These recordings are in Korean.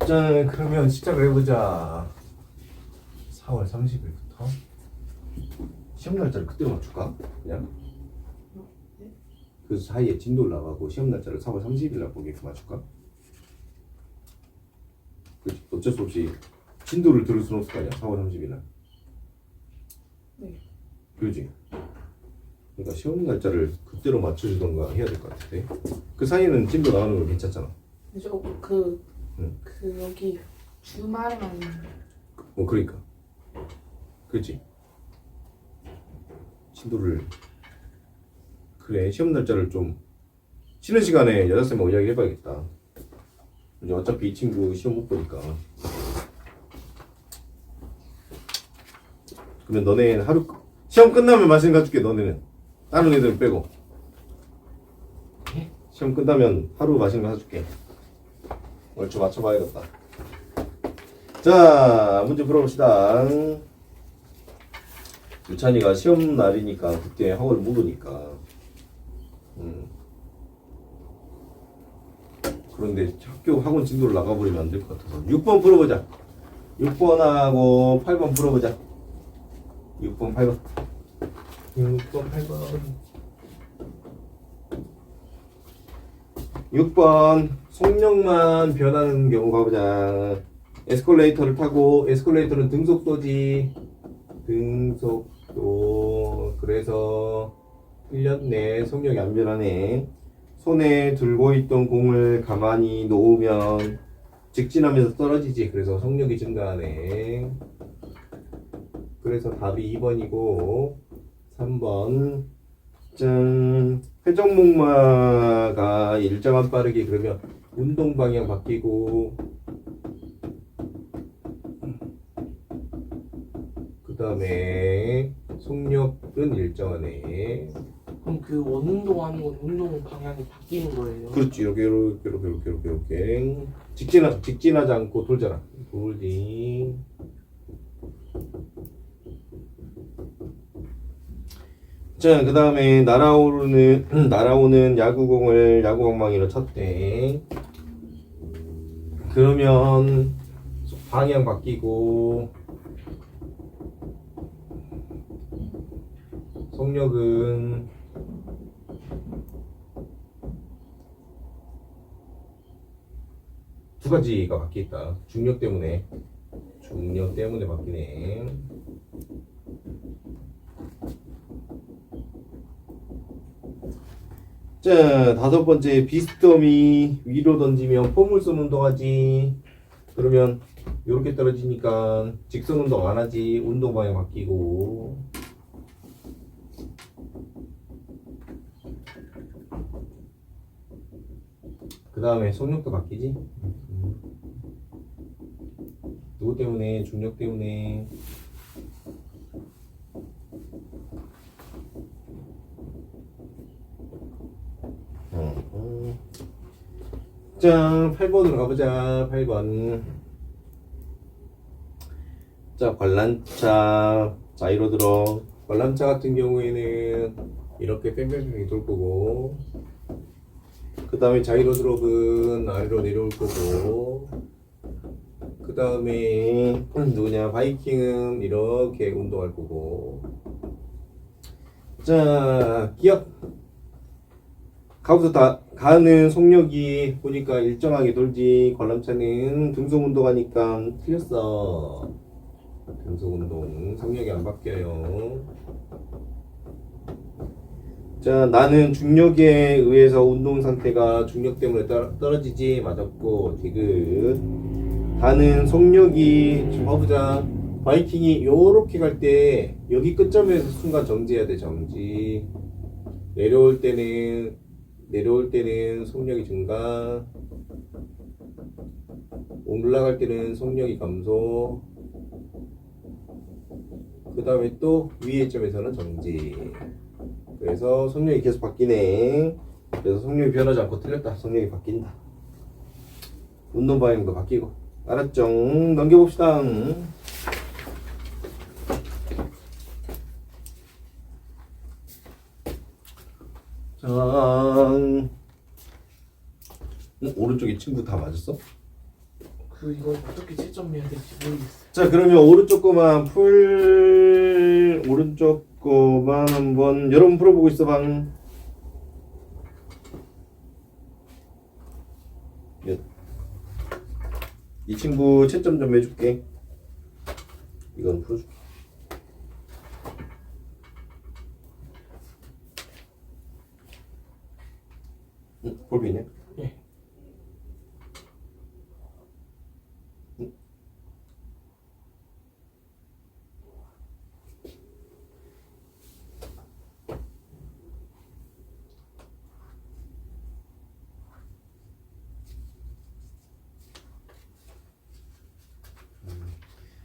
자, 그러면 시작을 해보자. 4월 30일부터 시험 날짜를 그때로 맞출까? 그냥 그 사이에 진도를 나가고 시험 날짜를 4월 30일 날 보게 맞출까? 어쩔 수 없이 진도를 들을 수는 없을 거 아니야? 4월 30일 날. 네. 그러지? 그러니까 시험 날짜를 그때로 맞춰주던가 해야 될 것 같은데. 그 사이에는 진도 나가는 거 괜찮잖아. 그 응. 여기 주말만. 그러니까. 그렇지. 진도를 그래 시험 날짜를 좀 쉬는 시간에 여자쌤하고 이야기 해봐야겠다. 이제 어차피 이 친구 시험 못 보니까. 그러면 너네 하루 시험 끝나면 맛있는 거 줄게. 너네는 다른 애들 빼고 시험 끝나면 하루 맛있는 거 사줄게. 얼추 맞춰봐야겠다. 자, 문제 풀어봅시다. 유찬이가 시험 날이니까 그때 학원을 못 오니까. 그런데 학교 학원 진도를 나가버리면 안 될 것 같아서 6번 풀어보자. 6번하고 8번 풀어보자. 6번 8번 6번 8번 6번 속력만 변하는 경우 가보자. 에스컬레이터를 타고 에스컬레이터는 등속도지. 등속도. 그래서 1년 내 속력이 안 변하네. 손에 들고 있던 공을 가만히 놓으면 직진하면서 떨어지지. 그래서 속력이 증가하네. 그래서 답이 2번이고 3번 짠. 회전목마가 일정한 빠르게 그러면 운동 방향 바뀌고 그 다음에 속력은 일정하네. 그럼 그 원운동 하는 건 운동 방향이 바뀌는 거예요? 그렇지. 이렇게 직진하지 않고 돌잖아. 돌지. 자, 그 다음에 날아오는 야구공을 야구방망이로 쳤대. 그러면 방향 바뀌고 속력은 두 가지가 바뀌었다. 중력 때문에 바뀌네. 자, 5번째 비스듬히 위로 던지면 포물선 운동하지. 그러면 이렇게 떨어지니까 직선 운동 안 하지. 운동 방향 바뀌고. 그 다음에 속력도 바뀌지. 누구 때문에? 중력 때문에. 자, 8번으로 가보자. 8번. 자, 관람차. 자, 이로 들어. 관람차 같은 경우에는 이렇게 뺑뺑뺑이 돌 거고, 그 다음에 자이로 드롭은 아래로 내려올 거고, 그 다음에 누구냐, 바이킹은 이렇게 운동할 거고. 자, 기억. 가부터 가는 속력이 보니까 일정하게 돌지. 관람차는 등속 운동하니까 틀렸어. 등속 운동 속력이 안 바뀌어요. 자, 나는 중력에 의해서 운동 상태가 중력 때문에 떨어지지. 맞았고 디귿. 가는 속력이 좀 봐보자. 바이킹이 요렇게 갈 때 여기 끝점에서 순간 정지해야 돼. 정지. 내려올 때는 속력이 증가, 올라갈 때는 속력이 감소, 그 다음에 또 위의 점에서는 정지. 그래서 속력이 계속 바뀌네. 그래서 속력이 변하지 않고 틀렸다. 속력이 바뀐다. 운동 방향도 바뀌고. 알았죠? 넘겨봅시다. 자, 오른쪽에 친구 다 맞았어? 이걸 어떻게 채점해야 될지 모르겠어요. 자, 그러면 오른쪽 거만 오른쪽 거만 한번 여러분 풀어보고 있어 방. 이 친구 채점 좀 해줄게. 이건 풀어줄게. 볼펜 있냐? 예.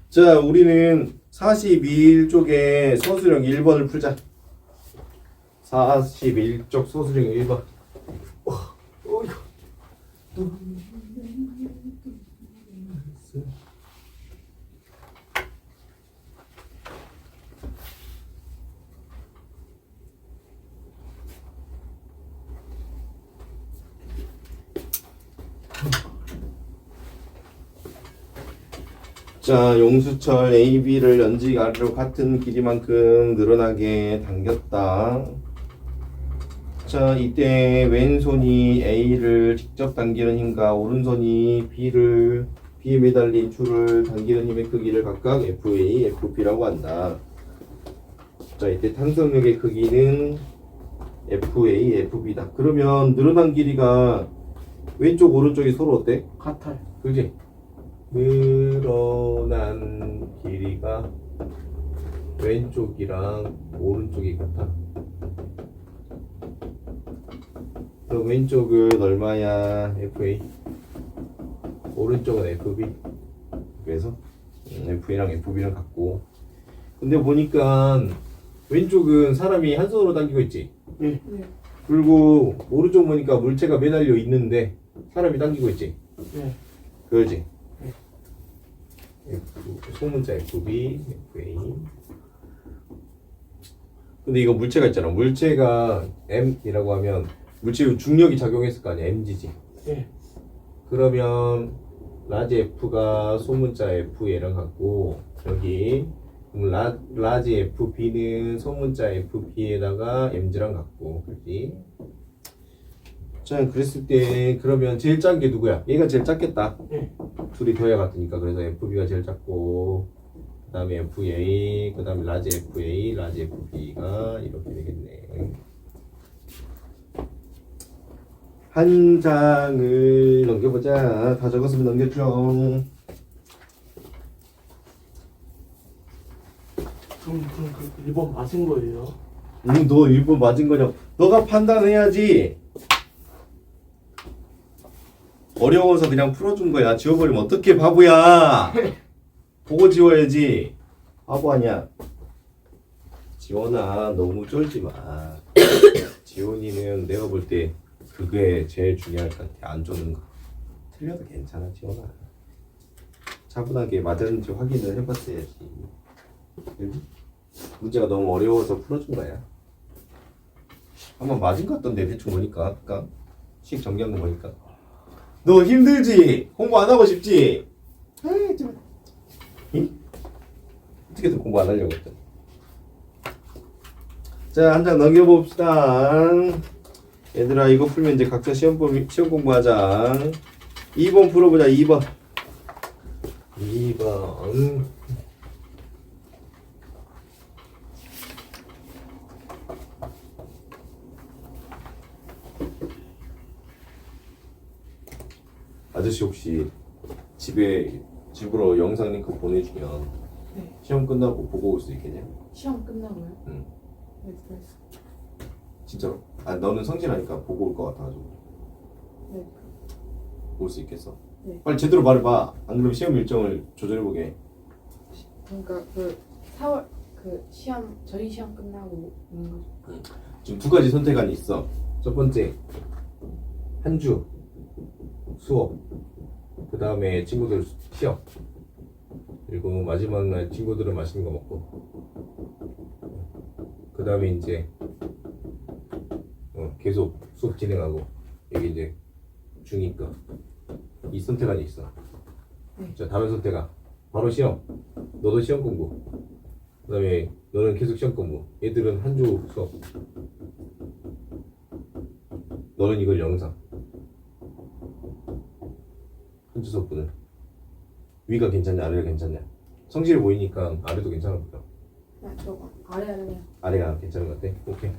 자, 우리는 41쪽에 서술형 1번을 풀자. 41쪽 서술형 1번. 자, 용수철 AB를 연직 아래로 같은 길이만큼 늘어나게 당겼다. 자, 이때 왼손이 A를 직접 당기는 힘과 오른손이 B에 매달린 줄을 당기는 힘의 크기를 각각 FA, FB라고 한다. 자, 이때 탄성력의 크기는 FA, FB다. 그러면 늘어난 길이가 왼쪽, 오른쪽이 서로 어때? 같아요. 그지? 늘어난 길이가 왼쪽이랑 오른쪽이 같아. 그럼 왼쪽은 얼마야? FA. 오른쪽은 FB. 그래서 FA랑 FB랑 같고. 근데 보니까 왼쪽은 사람이 한 손으로 당기고 있지. 예. 그리고 오른쪽 보니까 물체가 매달려 있는데 사람이 당기고 있지. 예. 그러지. 소문자 FB, FA. 근데 이거 물체가 있잖아. 물체가 M이라고 하면 물체 중력이 작용했을 거 아니야. mg지. 예. 그러면 라지 F가 소문자 FA랑 같고 여기 라지 FB는 소문자 FB에다가 mg랑 같고 그렇지? 자, 그랬을 때 그러면 제일 작은 게 누구야? 얘가 제일 작겠다. 예. 둘이 더해야 같으니까. 그래서 FB가 제일 작고 그 다음에 FA, 그 다음에 라지 FA, 라지 FB가 이렇게 되겠네. 한 장을 넘겨보자. 다 적었으면 넘겼죠. 그럼 그 1번 맞은 거예요? 너 일본 맞은 거냐? 너가 판단해야지. 어려워서 그냥 풀어준 거야. 지워버리면 어떡해, 바보야. 보고 지워야지. 바보 아니야. 지원아, 너무 쫄지 마. 지원이는 내가 볼 때 그게 제일 중요할 것 같아. 안 쫓는 거. 틀려도 괜찮아, 지원아. 차분하게 맞았는지 확인을 해봤어야지. 그지? 문제가 너무 어려워서 풀어준 거야. 한번 맞은 것 같던데, 대충 보니까. 아까 수익 전개하는 거 보니까. 너 힘들지? 공부 안 하고 싶지? 에이, 좀. 응? 어떻게든 공부 안 하려고 했더니. 자, 한 장 넘겨봅시다. 얘들아, 이거 풀면 이제 각자 시험 공부하자. 2번 풀어보자, 2번. 2번. 아저씨 혹시 집으로 영상 링크 보내주면 네. 시험 끝나고 보고 올 수 있겠냐? 시험 끝나고요? 응. 네, 들어있어. 진짜로? 아, 너는 성실하니까 보고 올 것 같아가지고 네. 올 수 있겠어? 네. 빨리 제대로 말해봐. 안 그러면 시험 일정을 조절해보게. 그러니까 그 4월 그 시험 저희 시험 끝나고 오는 거죠. 지금 두 가지 선택안이 있어. 첫 번째, 한 주 수업, 그 다음에 친구들 시험, 그리고 마지막 날 친구들은 맛있는 거 먹고, 그 다음에 이제 계속 수업 진행하고. 이게 이제 중위급. 이 선택안이 있어. 네. 자, 다른 선택안. 바로 시험. 너도 시험 공부. 그 다음에 너는 계속 시험 공부. 얘들은 한 주 수업. 너는 이걸 영상. 한 주 수업분을. 위가 괜찮냐, 아래가 괜찮냐. 성질이 보이니까 아래도 괜찮을 거야. 아, 저거 아래 할래요. 아래가 괜찮은 것 같아? 오케이.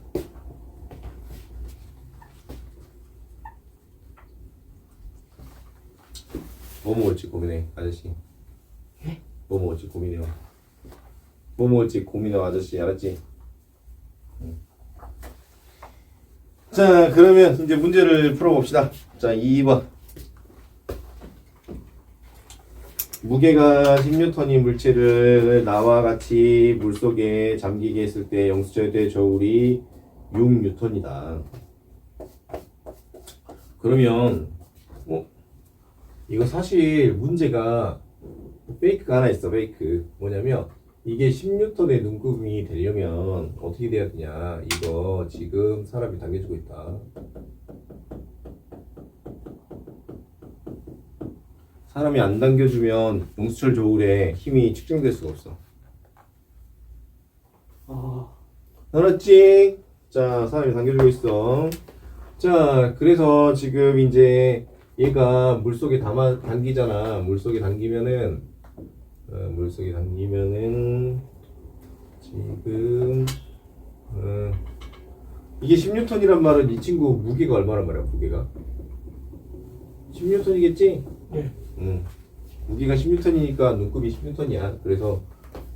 뭐 먹을지 고민해, 아저씨. 뭐 먹을지 고민해요. 뭐 먹을지 고민해요, 아저씨. 알았지? 응. 자, 그러면 이제 문제를 풀어봅시다. 자, 2번. 무게가 10N인 물체를 나와 같이 물속에 잠기게 했을 때 영수절대 저울이 6N이다. 그러면 이거 사실 문제가 페이크가 하나 있어. 페이크 뭐냐면 이게 10N의 눈금이 되려면 어떻게 돼야 되냐. 이거 지금 사람이 당겨주고 있다. 사람이 안 당겨주면 영수철 저울에 힘이 측정될 수가 없어. 알았지? 자, 사람이 당겨주고 있어. 자, 그래서 지금 이제 얘가 물속에 당기잖아. 물속에 당기면은 지금 이게 10N이란 말은 이 친구 무게가 얼마란 말이야? 무게가 10N이겠지? 네. 무게가 10N이니까 눈급이 10N이야. 그래서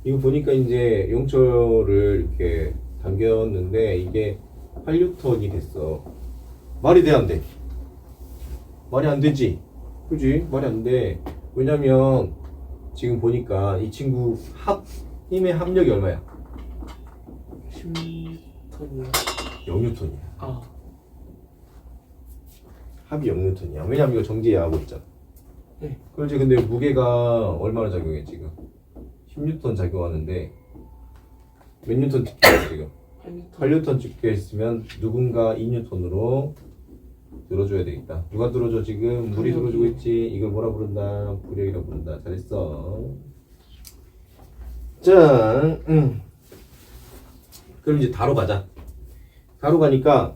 이거 보니까 이제 용철을 이렇게 당겼는데 이게 8N이 됐어. 말이 돼, 안 돼? 말이 안 되지? 그지? 말이 안 돼. 왜냐면 지금 보니까 이 친구 힘의 합력이 얼마야? 10톤이요. 0N이야. 아, 합이 0N이야. 왜냐면 이거 정지하고 있잖아. 네. 그렇지. 근데 무게가 얼마나 작용해 지금? 10N 작용하는데 몇 N 찍혀 지금? 8N 찍혀 있으면 누군가 2N으로 들어줘야 되겠다. 누가 들어줘 지금? 물이 들어주고 있지. 이걸 뭐라 부른다? 부력이라고 부른다. 잘했어. 자, 그럼 이제 다로 가자. 다로 가니까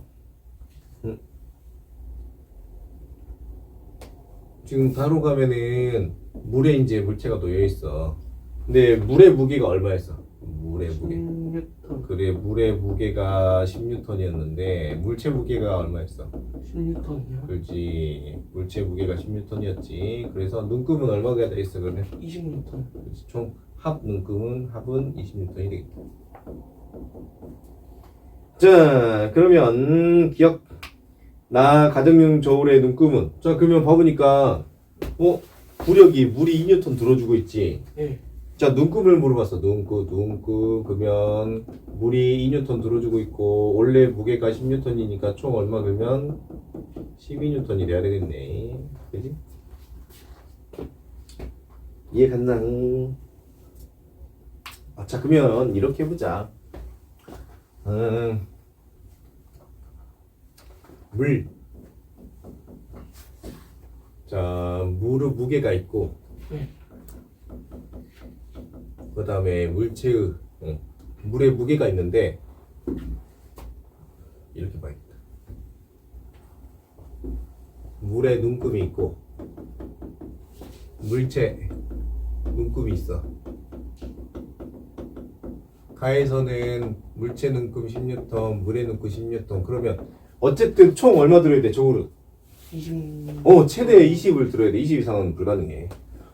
지금 다로 가면은 물에 이제 물체가 놓여 있어. 근데 물의 무게가 얼마였어? 물의 무게. 16톤. 그래, 물의 무게가 10N이었는데 물체 무게가 얼마였어? 16톤이요. 그렇지. 물체 무게가 10N이었지. 그래서 눈금은 얼마가 돼 있어 그러면? 20N. 그렇지. 총 합 눈금은 합은 20N이 되겠다. 자, 그러면 기억. 나 가정용 저울의 눈금은. 자, 그러면 봐보니까 부력이 물이 2N 들어주고 있지. 네. 자, 눈금을 물어봤어. 눈금. 그러면 물이 2N 들어주고 있고 원래 무게가 10N이니까 총 얼마 그러면 12N이 돼야 되겠네. 그지? 이해 갔나? 자, 그러면 이렇게 해보자. 물. 자, 물의 무게가 있고 네. 그 다음에 물체의 물의 무게가 있는데 이렇게 봐야겠다. 물에 눈금이 있고 물체 눈금이 있어. 가에서는 물체 눈금 10N, 물의 눈금 10N. 그러면 어쨌든 총 얼마 들어야 돼? 저울은 20. 최대 20을 들어야 돼. 20 이상은 불가능해.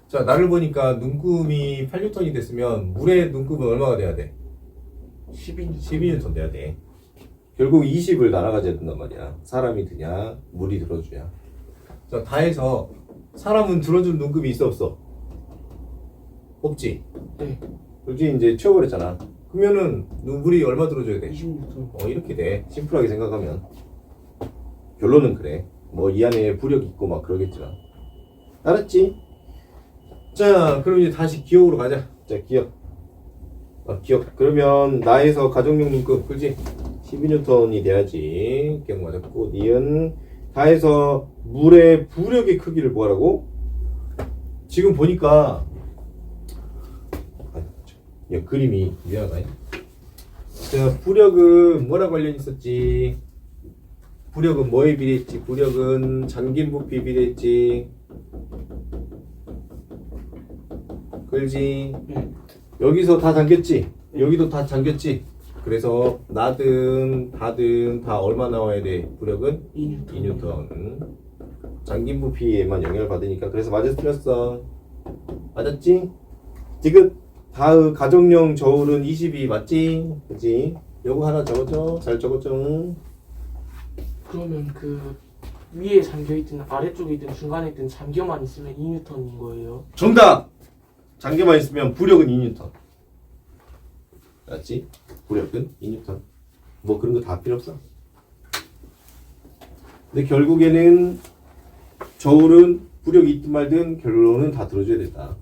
자, 나를 보니까 눈금이 8N이 됐으면 물의 눈금은 얼마가 돼야 돼? 12N 돼야 돼. 결국 20을 날아가져야 된단 말이야. 사람이 드냐, 물이 들어주냐. 자, 다 해서 사람은 들어준 눈금이 있어 없어? 없지? 네. 그렇지. 이제 치워버렸잖아. 그러면은 물이 얼마 들어줘야 돼? 20N. 이렇게 돼. 심플하게 생각하면. 결론은 그래. 뭐 이 안에 부력 있고 막 그러겠지만. 알았지? 자, 그럼 이제 다시 기억으로 가자. 자, 기억. 기억. 그러면 나에서 가정용 눈금, 그렇지? 12N이 돼야지. 기억 맞았고, 니은 다해서 물의 부력의 크기를 뭐라고? 지금 보니까 야, 그림이 미안하다. 자, 부력은 뭐랑 관련 있었지? 부력은 뭐에 비례했지? 부력은 잠긴 부피에 비례했지. 그렇지? 네. 여기서 다 잠겼지? 여기도 다 잠겼지? 그래서 나든 다든 다 얼마 나와야 돼? 부력은 2N. 잠긴 부피에만 영향을 받으니까. 그래서 맞았어, 틀렸어? 맞았지? 지금 다의 가정용 저울은 22 맞지? 그치? 요거 하나 적었죠? 잘 적었죠? 그러면 그 위에 잠겨있든 아래쪽에 있든 중간에 있든 잠겨만 있으면 2N인 거예요? 정답! 잠겨만 있으면 부력은 2N. 맞지? 부력은 2N. 뭐 그런 거 다 필요 없어. 근데 결국에는 저울은 부력이 있든 말든 결론은 다 들어줘야 된다.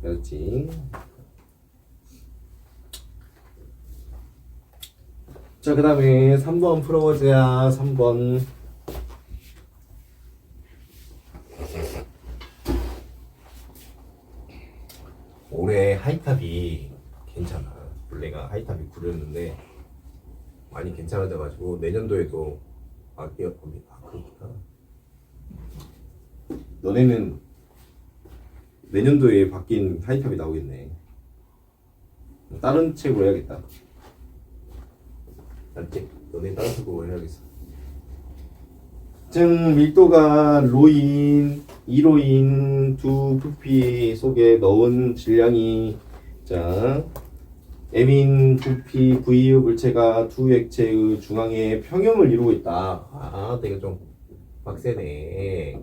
그렇지? 자, 그 다음에 3번 풀어보자. 3번. 올해 하이탑이 괜찮아. 원래가 하이탑이 구렸는데 많이 괜찮아져가지고 내년도에도 그렇구나. 너네는 내년도에 바뀐 하이탑이 나오겠네. 다른 책으로 해야겠다. 알지? 너네 다른 책으로 해야겠어. 즉 밀도가 로인, 2로인 두 부피 속에 넣은 질량이 자 M인 부피 V의 물체가 두 액체의 중앙에 평형을 이루고 있다. 아, 되게 좀 빡세네.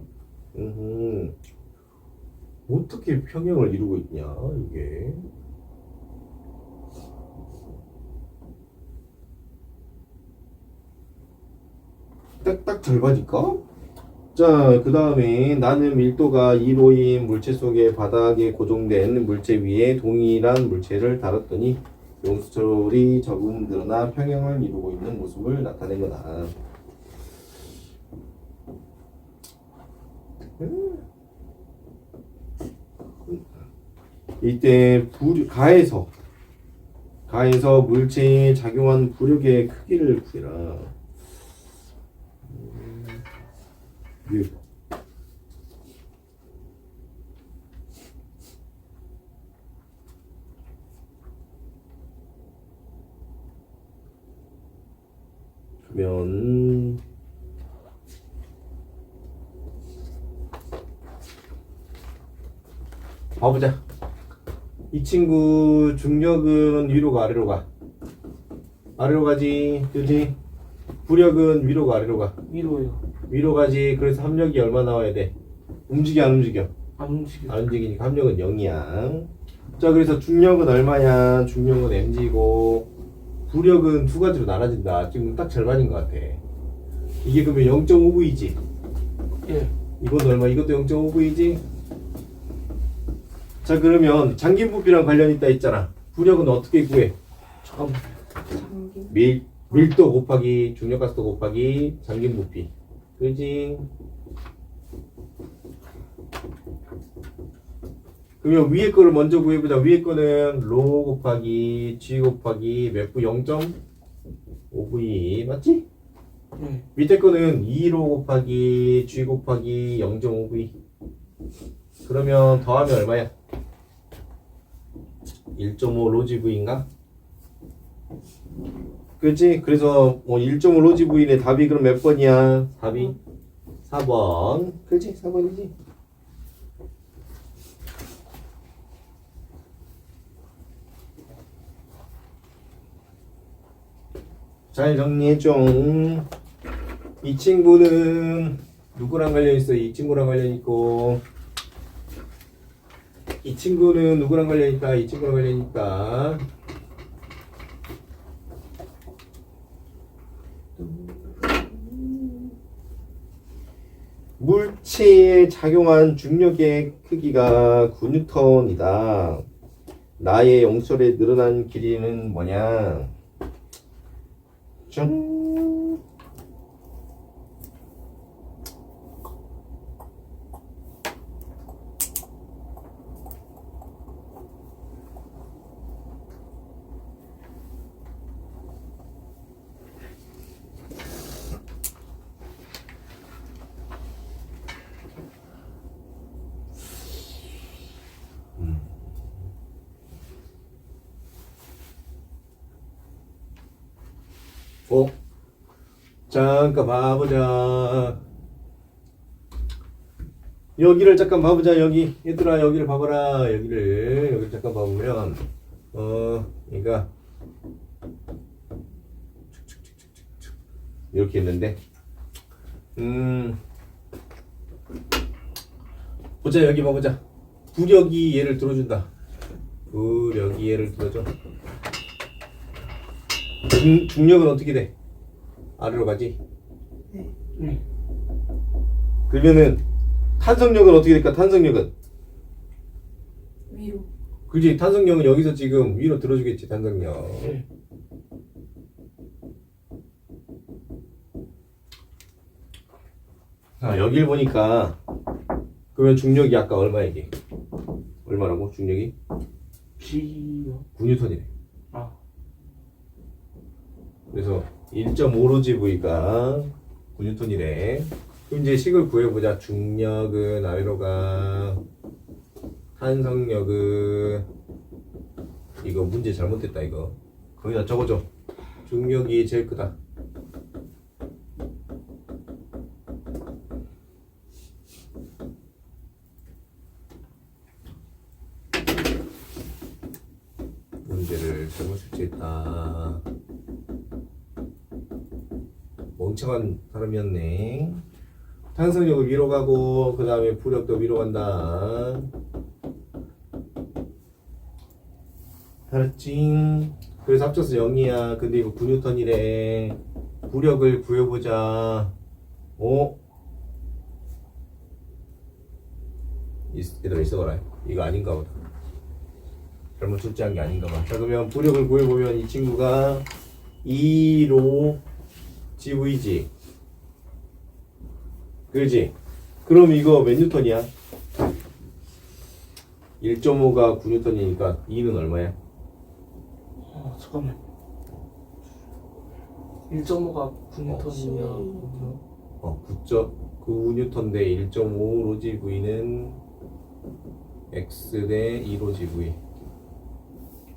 어떻게 평형을 이루고 있냐 이게? 딱 절반일까? 자, 그 다음에 나는 밀도가 2로인 물체 속에 바닥에 고정된 물체 위에 동일한 물체를 다뤘더니 용수철이 적은 늘어나 평형을 이루고 있는 모습을 나타낸 거다. 이때 가해서 물체에 작용한 부력의 크기를 구해라. 그러면 봐보자. 이 친구 중력은 위로 가 아래로 가? 아래로 가지, 그렇지? 부력은 위로 가 아래로 가? 위로요. 위로 가지. 그래서 합력이 얼마 나와야 돼? 움직여 안 움직여? 안 움직여. 안 움직이니까 합력은 0이야. 자, 그래서 중력은 얼마야? 중력은 mg고 부력은 두 가지로 나눠진다. 지금 딱 절반인 것 같아. 이게 그러면 0.5V지? 예. 이것도 얼마? 이것도 0.5V지? 자, 그러면 잠긴 부피랑 관련 있다 했잖아. 부력은 어떻게 구해? 잠깐만. 잠긴 밀도 곱하기 중력가스도 곱하기 잠긴 부피. 그지? 그러면 위에 거를 먼저 구해보자. 위에 거는 로 곱하기 g 곱하기 몇 부? 0.5v 맞지? 예. 밑에 거는 2로 곱하기 g 곱하기 0.5v. 그러면 더하면 얼마야? 1.5 로지v인가? 그렇지? 그래서 1.5 로지v의 답이 그럼 몇 번이야? 답이 4번. 그렇지? 4번이지? 잘 정리해줘. 이 친구는 누구랑 관련있어? 이 친구랑 관련있고, 이 친구는 누구랑 관련있다? 이 친구랑 관련있다. 물체에 작용한 중력의 크기가 9N이다. 나의 영철에 늘어난 길이는 뭐냐? 짠. 잠깐 봐보자. 여기를 잠깐 봐보자. 여기 얘들아 여기를 봐봐라. 여기를 잠깐 봐보면 얘가 이렇게 있는데 보자. 여기 봐보자. 부력이 얘를 들어준다. 부력이 얘를 들어줘. 중력은 어떻게 돼? 아래로 가지? 네. 그러면은 탄성력은 어떻게 될까? 탄성력은 위로. 그지? 탄성력은 여기서 지금 위로 들어주겠지. 탄성력. 네. 자, 여길 보니까 그러면 중력이 아까 얼마 얘기? 얼마라고? 중력이? G요. 9N이래. 아. 그래서 1.5로지V가 9N이래. 그럼 이제 식을 구해보자. 중력은 아래로 가. 탄성력은 이거 문제 잘못됐다 이거. 거기다 적어줘. 중력이 제일 크다. 문제를 잘못 출제했다. 멍청한 사람이었네. 탄성력을 위로 가고 그 다음에 부력도 위로 간다. 알았지? 그래서 합쳐서 0이야. 근데 이거 9N이래. 부력을 구해보자. 얘들아 있어봐라. 이거 아닌가 보다. 잘못 출제한 게 아닌가 봐. 자, 그러면 부력을 구해보면 이 친구가 2로 GV지. 그렇지? 그럼 이거 몇 뉴턴이야? 1.5가 9뉴턴이니까 2는 얼마야? 잠깐만. 1.5가 9N이야. 9.9뉴턴 대 1.5 로지 V는 X 대 2 로지 V.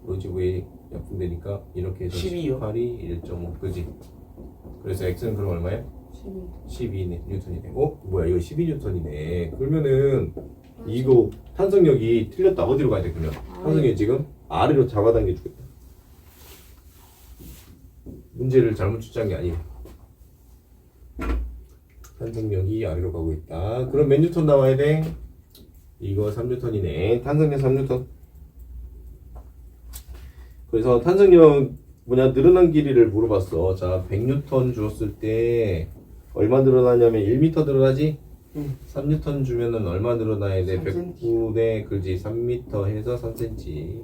로지 V 약분되니까 이렇게 해서 12요. 18이 1.5 그지? 그래서 X는 그럼 얼마야? 12 뉴턴이네. 뭐야 이거 12 뉴턴이네. 그러면은 이거 탄성력이 틀렸다. 어디로 가야 돼 그러면? 탄성력이 지금 아래로 잡아당겨 주겠다. 문제를 잘못 출제한 게 아니에요. 탄성력이 아래로 가고 있다. 그럼 몇 뉴턴 나와야 돼? 이거 3뉴턴이네. 탄성력 3뉴턴. 그래서 탄성력 늘어난 길이를 물어봤어. 자, 100뉴턴 주었을 때 얼마 늘어나냐면 1m 늘어나지? 3뉴턴 주면은 얼마 늘어나야 돼? 109대 그지 3m 해서 3cm.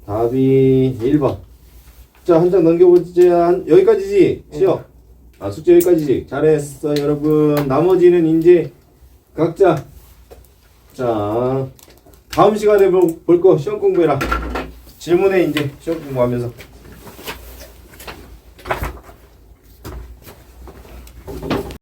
답이 1번. 자, 한 장 넘겨보자. 여기까지지? 시험. 숙제 여기까지지? 잘했어, 여러분. 나머지는 이제 각자. 자, 다음 시간에 볼 거 시험 공부해라. 질문해, 이제 시험 공부하면서.